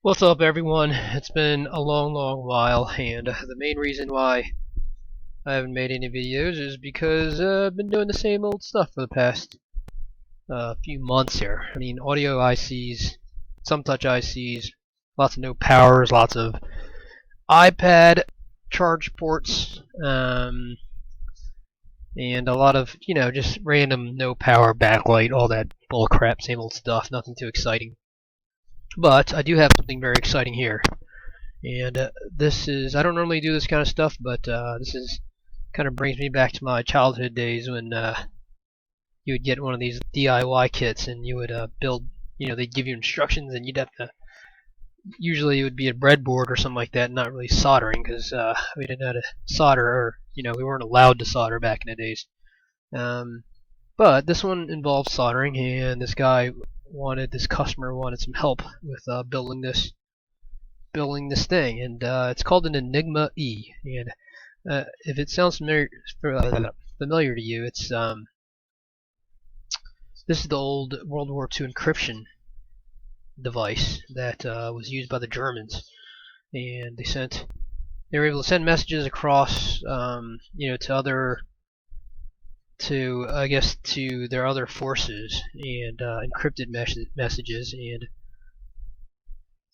What's up, everyone? It's been a long while, and the main reason why I haven't made any videos is because I've been doing the same old stuff for the past few months here. I mean, audio ICs, some touch ICs, lots of no powers, lots of iPad charge ports, and a lot of, just random no power backlight, all that bull crap, same old stuff, nothing too exciting. But I do have something very exciting here. And this is, I don't normally do this kind of stuff, but this is kind of brings me back to my childhood days when you would get one of these DIY kits and you would build, they'd give you instructions and you'd have to, usually it would be a breadboard or something like that, not really soldering because we didn't know how to solder, or, we weren't allowed to solder back in the days. Um, but this one involved soldering, and this customer wanted some help with building this thing, and it's called an Enigma E. And if it sounds familiar to you, it's this is the old World War II encryption device that was used by the Germans, and they were able to send messages across, to their other forces, and encrypted messages. And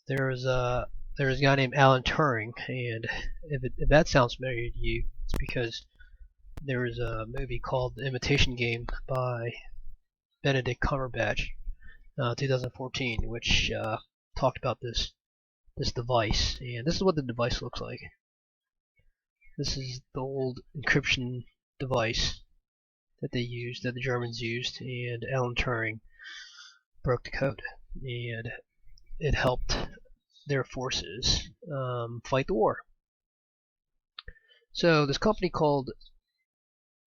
there was a guy named Alan Turing, and if that sounds familiar to you, it's because there was a movie called The Imitation Game by Benedict Cumberbatch, 2014, which talked about this device. And this is what the device looks like. This is the old encryption device that the Germans used, and Alan Turing broke the code, and it helped their forces fight the war. So this company called,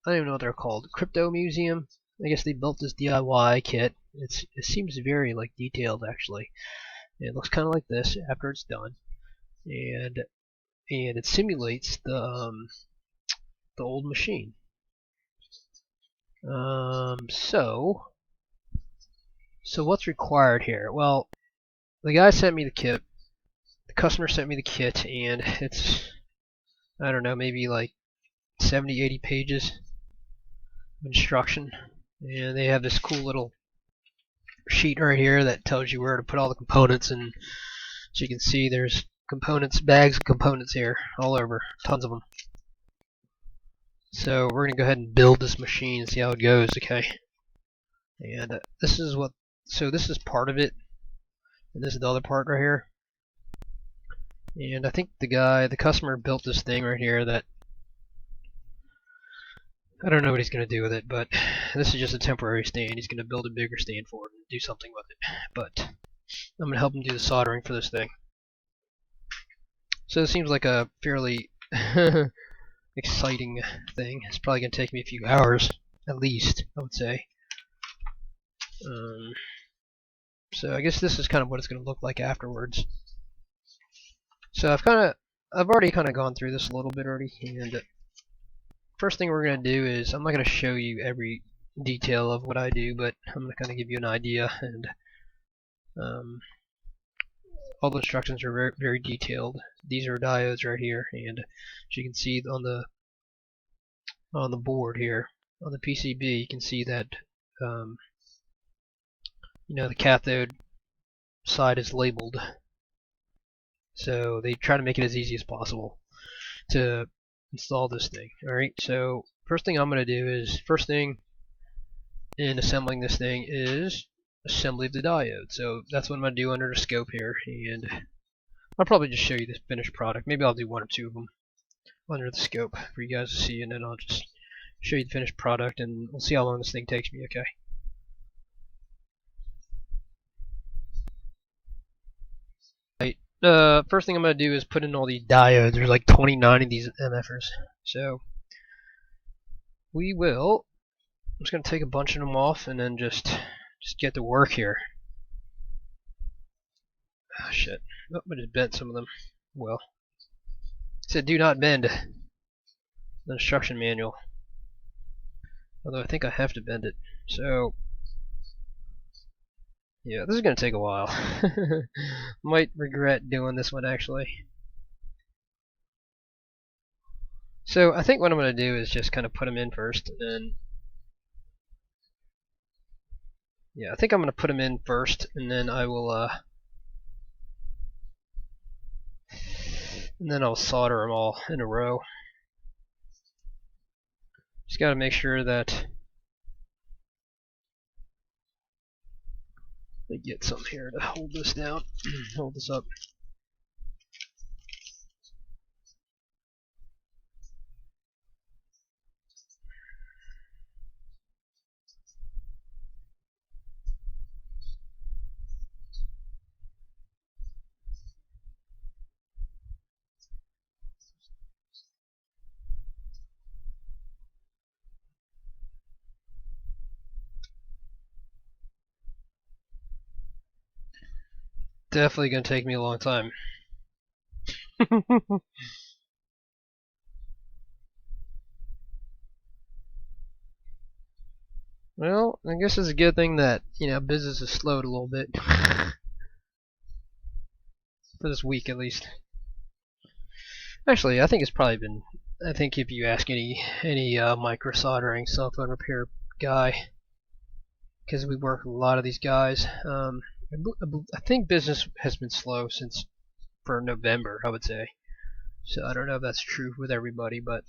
I don't even know what they're called, Crypto Museum, I guess they built this DIY kit. It seems very detailed, actually. It looks kind of like this after it's done, and it simulates the old machine. So what's required here? Well, the guy sent me the kit. The customer sent me the kit, and it's, I don't know, maybe like 70, 80 pages of instruction. And they have this cool little sheet right here that tells you where to put all the components, and so you can see there's bags of components here, all over, tons of them. So we're gonna go ahead and build this machine and see how it goes, okay? And this is part of it, and this is the other part right here. And I think the customer built this thing right here that, I don't know what he's going to do with it, but this is just a temporary stand. He's going to build a bigger stand for it and do something with it. But I'm going to help him do the soldering for this thing. So it seems like a fairly exciting thing. It's probably going to take me a few hours, at least, I would say. So I guess this is kind of what it's going to look like afterwards. So I've already kind of gone through this a little bit already, and first thing we're going to do is, I'm not going to show you every detail of what I do, but I'm going to kind of give you an idea, and all the instructions are very, very detailed. These are diodes right here, and as you can see on the board here, on the PCB, you can see that the cathode side is labeled. So they try to make it as easy as possible to install this thing. Alright, so first thing I'm going to do is, first thing in assembling this thing is assembly of the diode. So that's what I'm going to do under the scope here, and I'll probably just show you the finished product. Maybe I'll do one or two of them under the scope for you guys to see, and then I'll just show you the finished product, and we'll see how long this thing takes me, okay? First thing I'm going to do is put in all these diodes. There's like 29 of these MFers. So I'm just going to take a bunch of them off and then just get to work here. Oh shit. Oh, I just bent some of them. Well, it said do not bend. The instruction manual. Although I think I have to bend it. So Yeah, this is gonna take a while. Might regret doing this one actually. So I think what I'm gonna do is just kind of put them in first, and then yeah, I think I'm gonna put them in first, and then I will and then I'll solder them all in a row. Just gotta make sure that I get something here to hold this down, hold this up. Definitely gonna take me a long time. Well, I guess it's a good thing that, business has slowed a little bit. For this week at least. Actually, I think it's probably been, I think if you ask any microsoldering cell phone repair guy, because we work with a lot of these guys, I think business has been slow since for November, I would say. So I don't know if that's true with everybody, but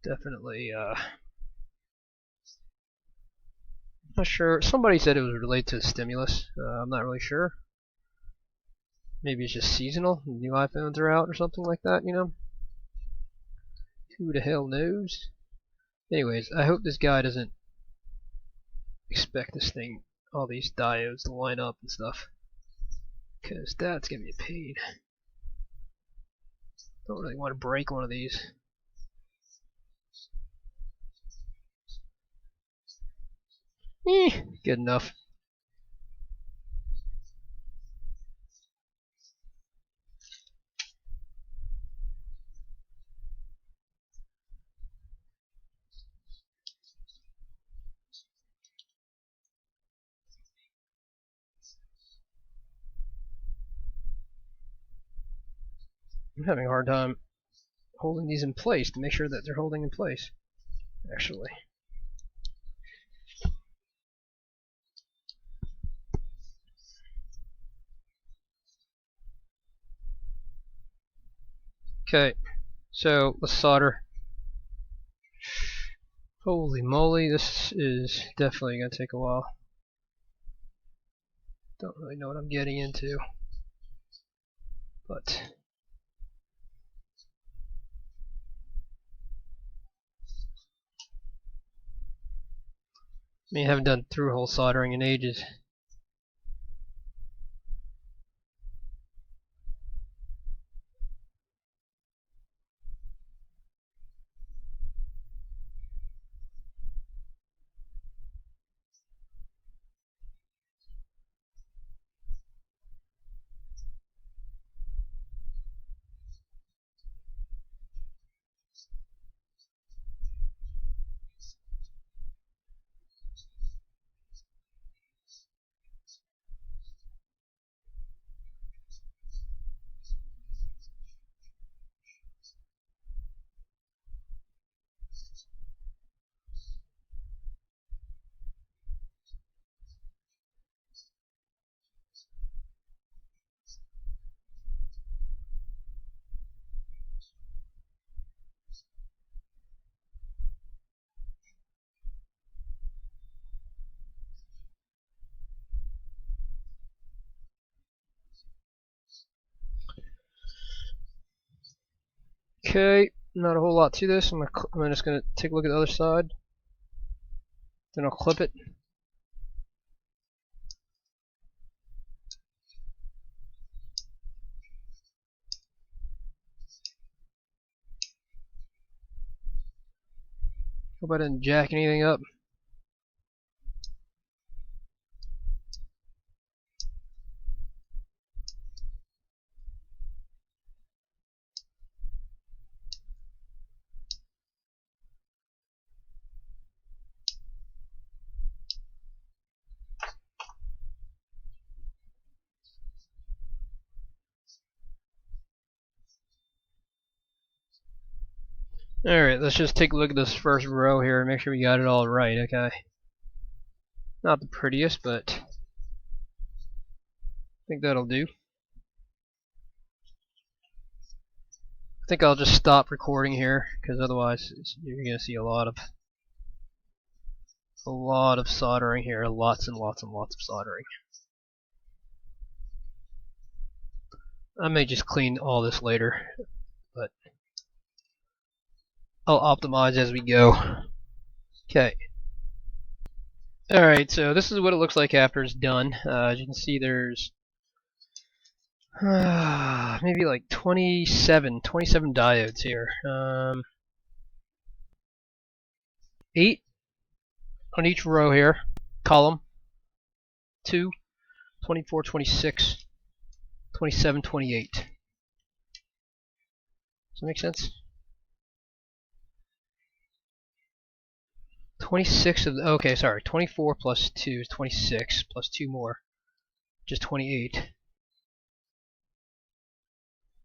definitely, not sure. Somebody said it was related to stimulus. I'm not really sure. Maybe it's just seasonal. New iPhones are out or something like that, Who the hell knows? Anyways, I hope this guy doesn't expect this thing, all these diodes to line up and stuff. Because that's gonna be a pain. Don't really want to break one of these. Good enough. I'm having a hard time holding these in place to make sure that they're holding in place, actually. Okay, so let's solder. Holy moly, this is definitely going to take a while. Don't really know what I'm getting into, but I haven't done through-hole soldering in ages. Okay, not a whole lot to this. I'm just going to take a look at the other side. Then I'll clip it. Hope I didn't jack anything up. Alright, let's just take a look at this first row here and make sure we got it all right, okay? Not the prettiest, but I think that'll do. I think I'll just stop recording here, because otherwise you're going to see a lot of soldering here, lots and lots and lots of soldering. I may just clean all this later, but I'll optimize as we go. Okay. Alright, so this is what it looks like after it's done. As you can see, there's maybe like 27 diodes here. 8 on each row here, column, 2, 24, 26, 27, 28. Does that make sense? 26 of the, okay, sorry, 24 plus 2 is 26, plus 2 more, just 28.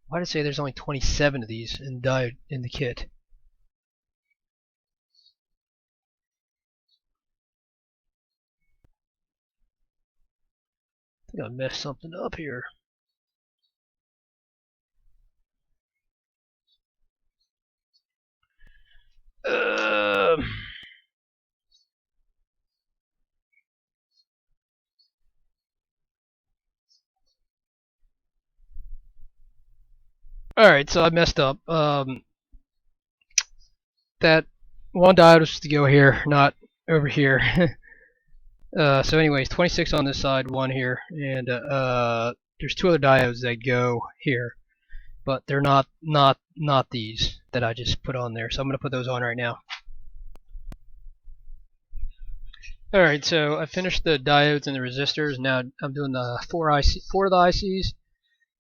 Why did it say there's only 27 of these in diode in the kit? I think I messed something up here. Alright, so I messed up. That one diode was to go here, not over here. So anyways, 26 on this side, 1 here, and there's 2 other diodes that go here, but they're not these that I just put on there. So I'm going to put those on right now. Alright, so I finished the diodes and the resistors. Now I'm doing the 4 of the ICs.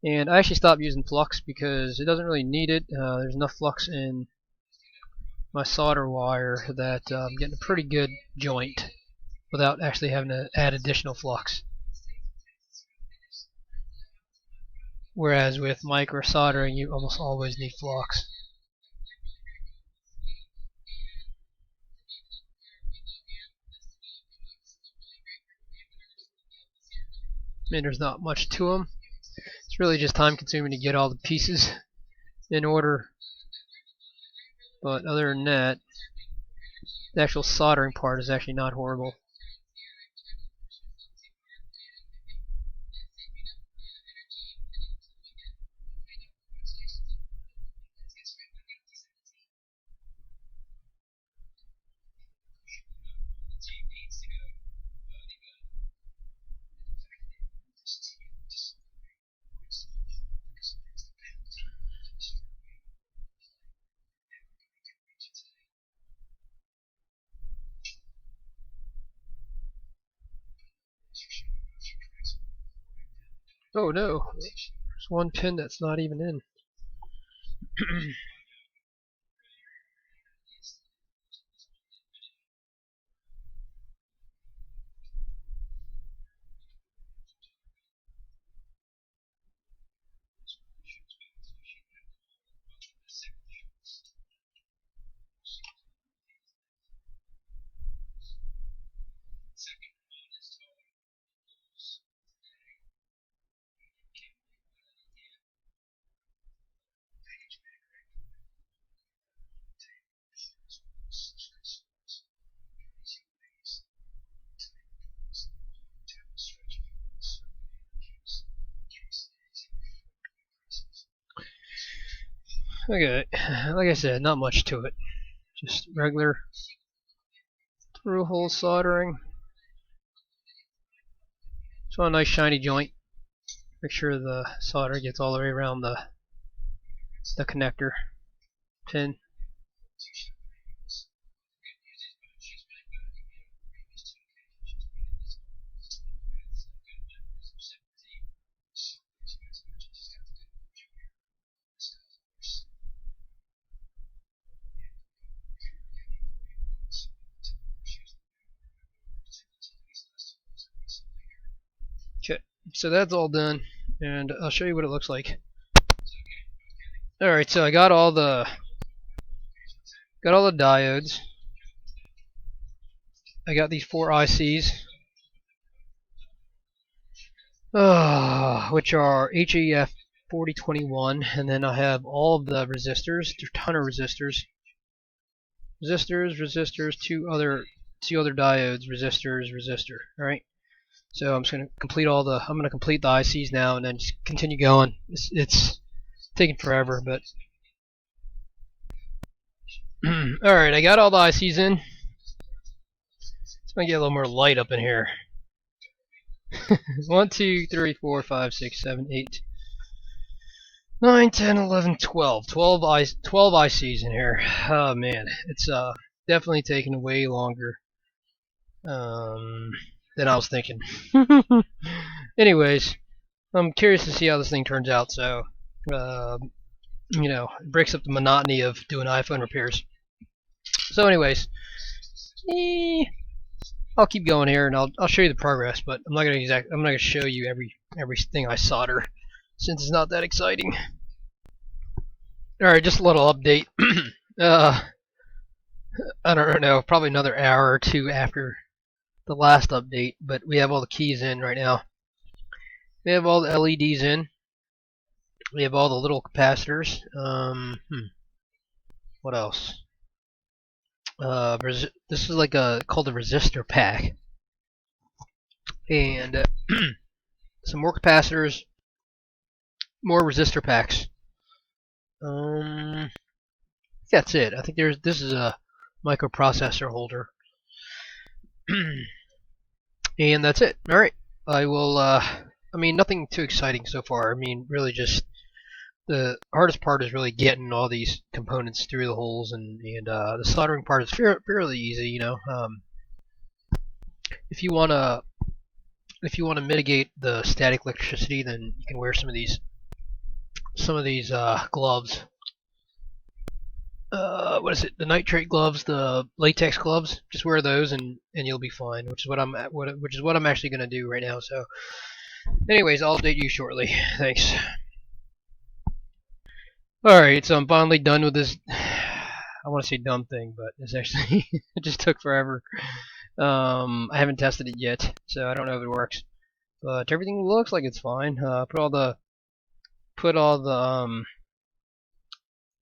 And I actually stopped using flux because it doesn't really need it. There's enough flux in my solder wire that I'm getting a pretty good joint without actually having to add additional flux. Whereas with microsoldering, you almost always need flux. I mean, there's not much to them. It's really just time consuming to get all the pieces in order. But other than that, the actual soldering part is actually not horrible. Oh no, there's one pin that's not even in. Okay, like I said, not much to it. Just regular through-hole soldering. Just want a nice shiny joint. Make sure the solder gets all the way around the connector pin. Okay, so that's all done, and I'll show you what it looks like. Alright, so I got all the Got all the diodes. I got these 4 ICs, which are HEF 4021, and then I have all of the resistors. There's a ton of resistors. Resistors, two other diodes, resistor. All right. So I'm just gonna complete the ICs now, and then just continue going. It's taking forever, but all right. I got all the ICs in. Let's make it a little more light up in here. 1, 2, 3, 4, 5, 6, 7, 8, 9, 10, 11, 12. 12 ICs in here. Oh man, it's definitely taking way longer than I was thinking. Anyways, I'm curious to see how this thing turns out. So, you know, it breaks up the monotony of doing iPhone repairs. So, anyways, I'll keep going here, and I'll show you the progress. But I'm not gonna show you everything I solder, since it's not that exciting. All right, just a little update. I don't know, probably another hour or two after the last update, but we have all the keys in right now. We have all the LEDs in. We have all the little capacitors. What else? This is like called a resistor pack, and some more capacitors, more resistor packs. That's it. I think this is a microprocessor holder, and that's it. All right, I will. I mean, nothing too exciting so far. I mean, really just the hardest part is really getting all these components through the holes, and the soldering part is fairly easy. You know, if you wanna mitigate the static electricity, then you can wear some of these gloves. What is it? The nitrate gloves, the latex gloves. Just wear those, and you'll be fine. Which is what I'm actually gonna do right now. So, anyways, I'll update you shortly. Thanks. Alright, so I'm finally done with this. I want to say dumb thing, but it's actually it just took forever. I haven't tested it yet, so I don't know if it works. But everything looks like it's fine. Put all the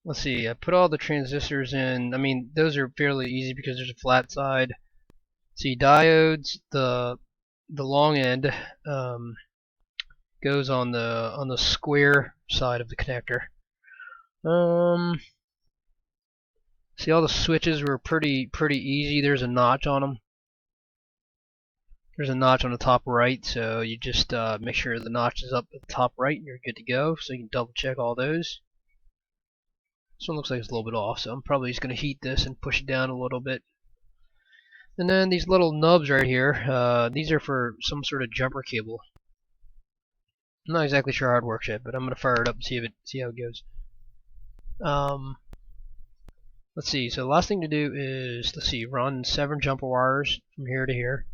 let's see. I put all the transistors in. I mean, those are fairly easy because there's a flat side. See, diodes. The long end goes on the square side of the connector. See, all the switches were pretty easy. There's a notch on them. There's a notch on the top right, so you just make sure the notch is up at the top right, and you're good to go. So you can double check all those. This one looks like it's a little bit off, so I'm probably just going to heat this and push it down a little bit. And then these little nubs right here, these are for some sort of jumper cable. I'm not exactly sure how it works yet, but I'm going to fire it up and see how it goes. Let's see. So the last thing to do is, let's see, run 7 jumper wires from here to here.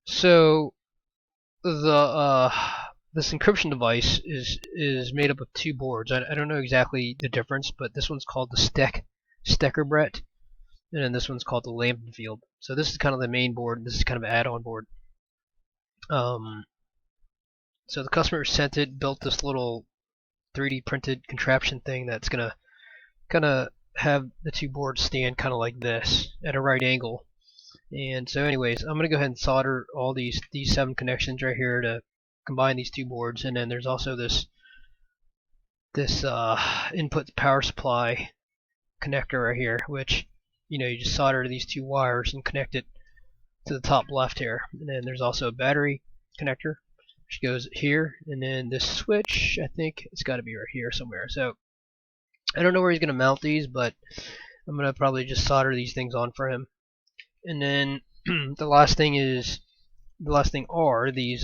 So this encryption device is made up of 2 boards. I don't know exactly the difference, but this one's called the Steckerbrett, and then this one's called the Lampenfield. So this is kind of the main board, and this is kind of an add-on board. So the customer built this little 3D printed contraption thing that's gonna kind of have the 2 boards stand kind of like this at a right angle. And so, anyways, I'm gonna go ahead and solder all these 7 connections right here to combine these 2 boards. And then there's also this input power supply connector right here, which you just solder these 2 wires and connect it to the top left here. And then there's also a battery connector which goes here, and then this switch, I think it's got to be right here somewhere. So I don't know where he's gonna mount these, but I'm gonna probably just solder these things on for him. And then the last thing are these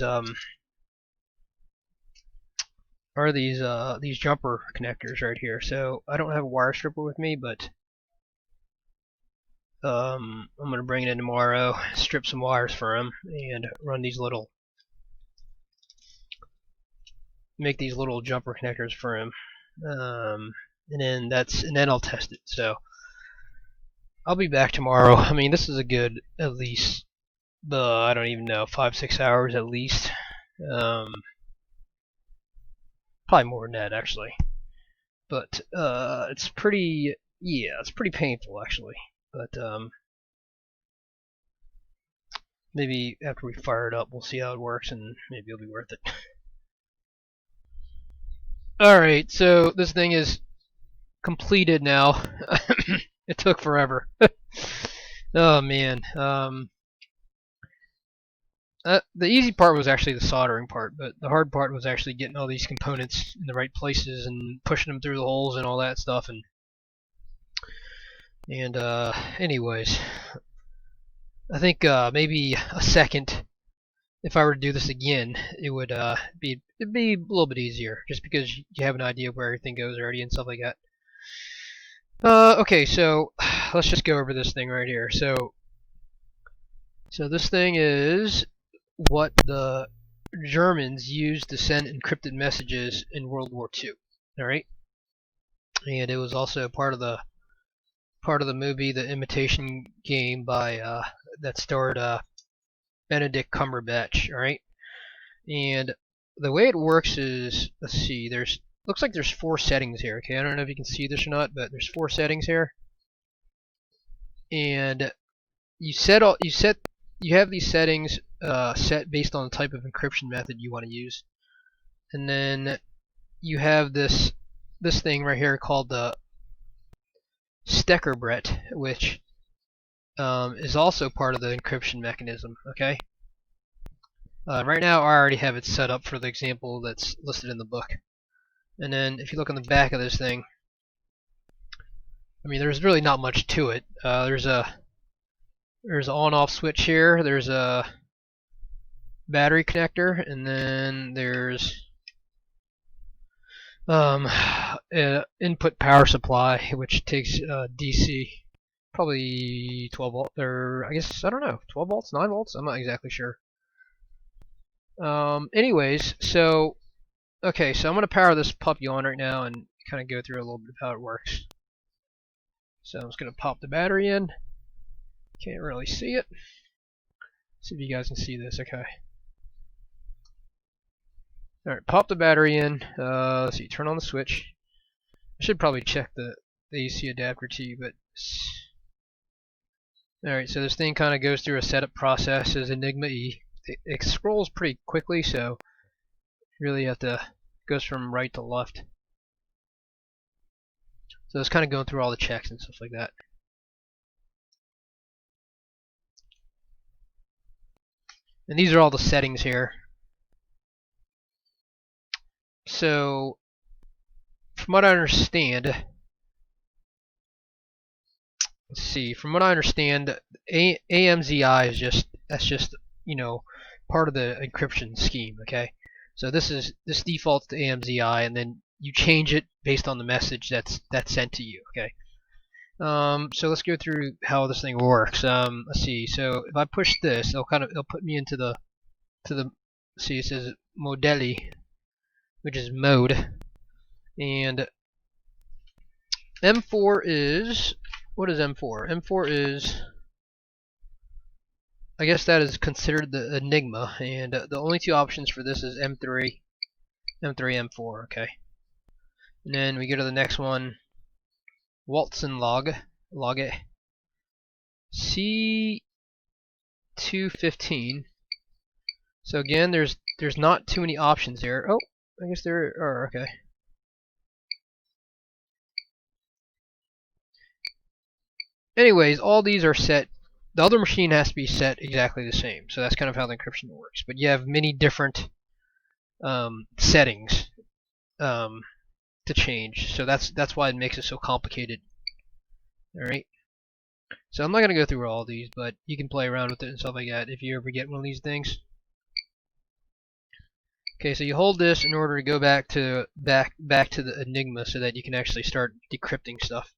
jumper connectors right here. So I don't have a wire stripper with me, but I'm gonna bring it in tomorrow, strip some wires for him, and run these little make these little jumper connectors for him, and then I'll test it. So I'll be back tomorrow. I mean, this is a good at least I don't even know 5-6 hours at least. Probably more than that actually. But it's pretty painful actually. But maybe after we fire it up, we'll see how it works, and maybe it'll be worth it. Alright, so this thing is completed now. It took forever. Oh man. The easy part was actually the soldering part, but the hard part was actually getting all these components in the right places and pushing them through the holes and all that stuff. And anyways, I think maybe a second. If I were to do this again, it would be a little bit easier, just because you have an idea of where everything goes already and stuff like that. Okay, so let's just go over this thing right here. So this thing is what the Germans used to send encrypted messages in World War II. All right, and it was also part of the movie, The Imitation Game, by that starred Benedict Cumberbatch. All right, and the way it works is, let's see, looks like there's 4 settings here. Okay, I don't know if you can see this or not, but there's 4 settings here, and you have these settings set based on the type of encryption method you want to use, and then you have this thing right here called the Steckerbrett, which is also part of the encryption mechanism. Okay. Right now, I already have it set up for the example that's listed in the book. And then, if you look on the back of this thing, I mean, there's really not much to it. There's an on-off switch here. There's a battery connector, and then there's input power supply, which takes DC, probably 12 volt, or I guess, I don't know, 12 volts, 9 volts. I'm not exactly sure. Anyways, so okay, so I'm gonna power this puppy on right now and kind of go through a little bit of how it works. So I'm just gonna pop the battery in. Can't really see it. See if you guys can see this. Okay. All right, pop the battery in. Let's see. Turn on the switch. I should probably check the AC adapter too, but all right. So this thing kind of goes through a setup process as Enigma E. It scrolls pretty quickly, so you really have to goes from right to left. So it's kind of going through all the checks and stuff like that. And these are all the settings here. So from what I understand, let's see. From what I understand, AMZI is just you know, part of the encryption scheme. Okay, so this defaults to AMZI, and then you change it based on the message that's sent to you. Okay. So let's go through how this thing works. Let's see. So if I push this, it'll put me into the see, it says Modelli, which is mode, and M4 is, what is M4? M4 is, I guess that is considered the Enigma, and the only 2 options for this is M3, M4. Okay, and then we go to the next one, Waltzen log C215. So again, there's not too many options here. Oh, I guess there are. Okay. Anyways, all these are set. The other machine has to be set exactly the same. So that's kind of how the encryption works. But you have many different settings to change. So that's why it makes it so complicated. All right. So I'm not gonna go through all these, but you can play around with it and stuff like that if you ever get one of these things. Okay, so you hold this in order to go back to the Enigma so that you can actually start decrypting stuff.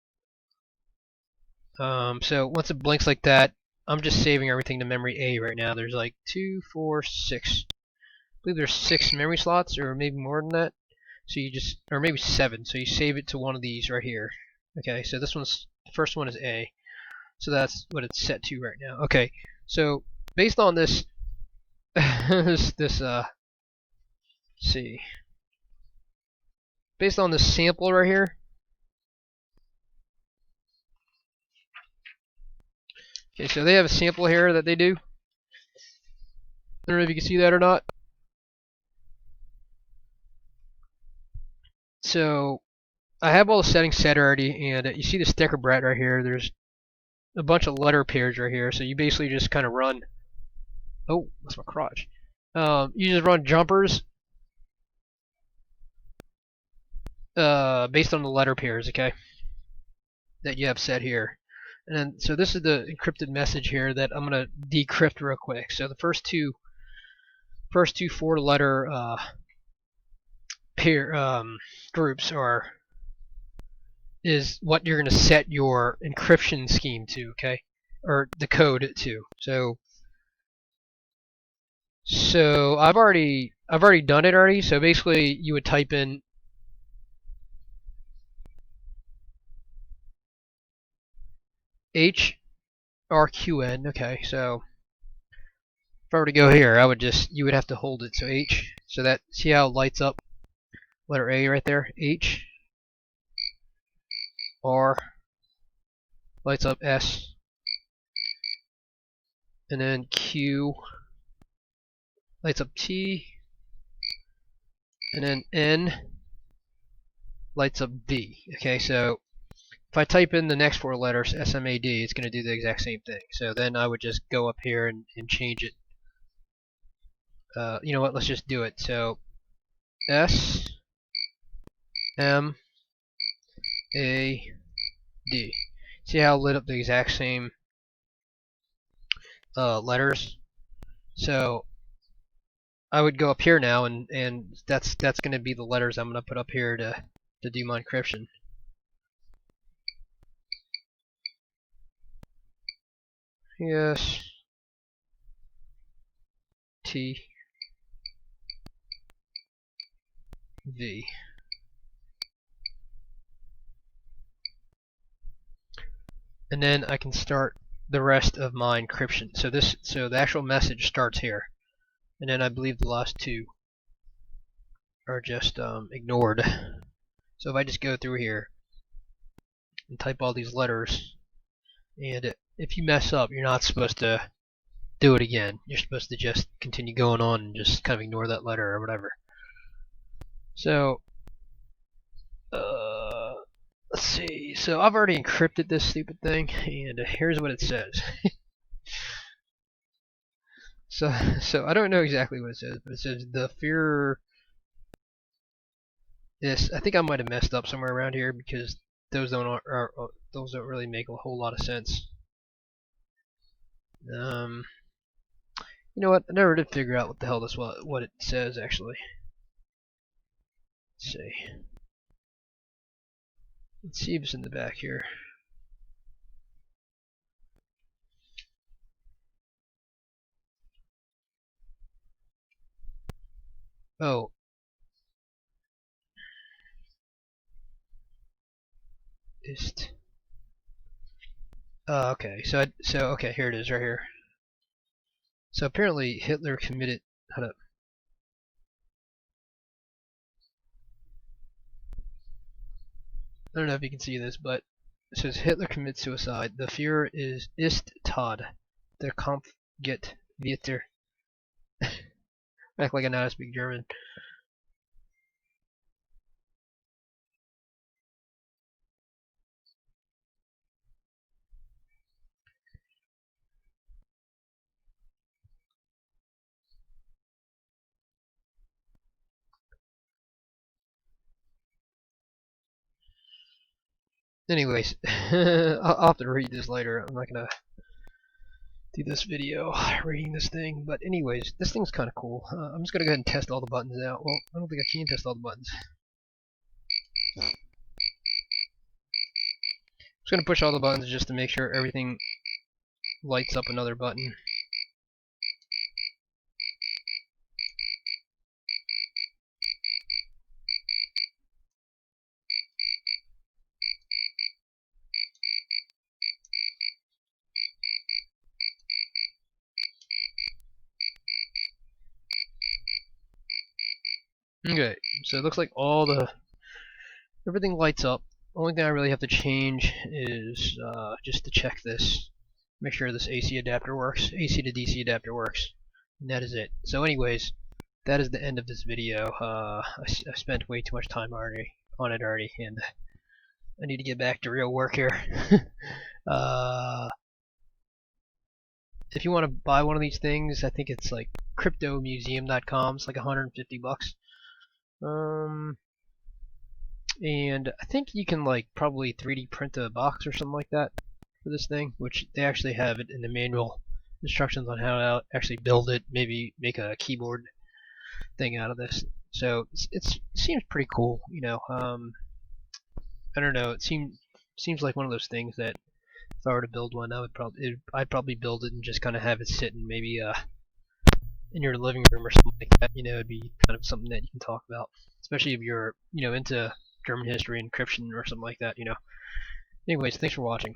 So once it blinks like that, I'm just saving everything to memory A right now. There's like 2, 4, 6. believe there's 6 memory slots, or maybe more than that. So you just, or maybe 7. So you save it to one of these right here. Okay, so this one's, the first one is A. So that's what it's set to right now. Okay, so based on this, see, based on this sample right here. Okay, so they have a sample here that they do. I don't know if you can see that or not. So I have all the settings set already, and you see the sticker brat right here. There's a bunch of letter pairs right here. So you basically just kind of run. Oh, that's my crotch. You just run jumpers based on the letter pairs, okay, that you have set here. And then, so this is the encrypted message here that I'm gonna decrypt real quick. So the first two 4-letter pair groups is what you're gonna set your encryption scheme to, okay, or the code to. So I've already done it already. So basically, you would type in HRQN. Okay, so if I were to go here, I would just, you would have to hold it. So H. So that, see how it lights up letter A right there? H. R. Lights up S. And then Q. Lights up T. And then N. Lights up B. Okay, so if I type in the next 4 letters, SMAD, it's going to do the exact same thing. So then I would just go up here and change it. You know what? Let's just do it. So S M A D. See how it lit up the exact same letters? So I would go up here now, and that's going to be the letters I'm going to put up here to do my encryption. Yes. T. V. And then I can start the rest of my encryption. So the actual message starts here, and then I believe the last 2 are just ignored. So if I just go through here and type all these letters, and if you mess up, you're not supposed to do it again. You're supposed to just continue going on and just kind of ignore that letter or whatever. So let's see. So I've already encrypted this stupid thing, and here's what it says. So I don't know exactly what it says, but it says the fear is. I think I might have messed up somewhere around here, because those don't really make a whole lot of sense. You know what? I never did figure out what the hell what it says actually. Let's see. Let's see if it's in the back here. Oh. Ist. Okay. So okay, here it is right here. So apparently Hitler committed. Hold up. I don't know if you can see this, but it says Hitler commits suicide. The Führer ist tot. Der Kampf geht weiter. Act like I know how to speak German. Anyways, I'll have to read this later. I'm not gonna do this video reading this thing, but anyways, this thing's kind of cool. I'm just gonna go ahead and test all the buttons out. Well, I don't think I can test all the buttons. I'm just gonna push all the buttons just to make sure everything lights up another button. Okay, so it looks like everything lights up. Only thing I really have to change is just to check this, make sure this AC adapter works, AC to DC adapter works, and that is it. So anyways, that is the end of this video. I spent way too much time on it already, and I need to get back to real work here. If you want to buy one of these things, I think it's like cryptomuseum.com. It's like 150 bucks. And I think you can like probably 3D print a box or something like that for this thing, which they actually have it in the manual instructions on how to actually build it, maybe make a keyboard thing out of this. So it seems pretty cool, you know. I don't know. It seems like one of those things that if I were to build one, I'd probably build it and just kind of have it sitting maybe in your living room or something like that. You know, it'd be kind of something that you can talk about, especially if you're into German history, encryption, or something like that. Anyways, thanks for watching.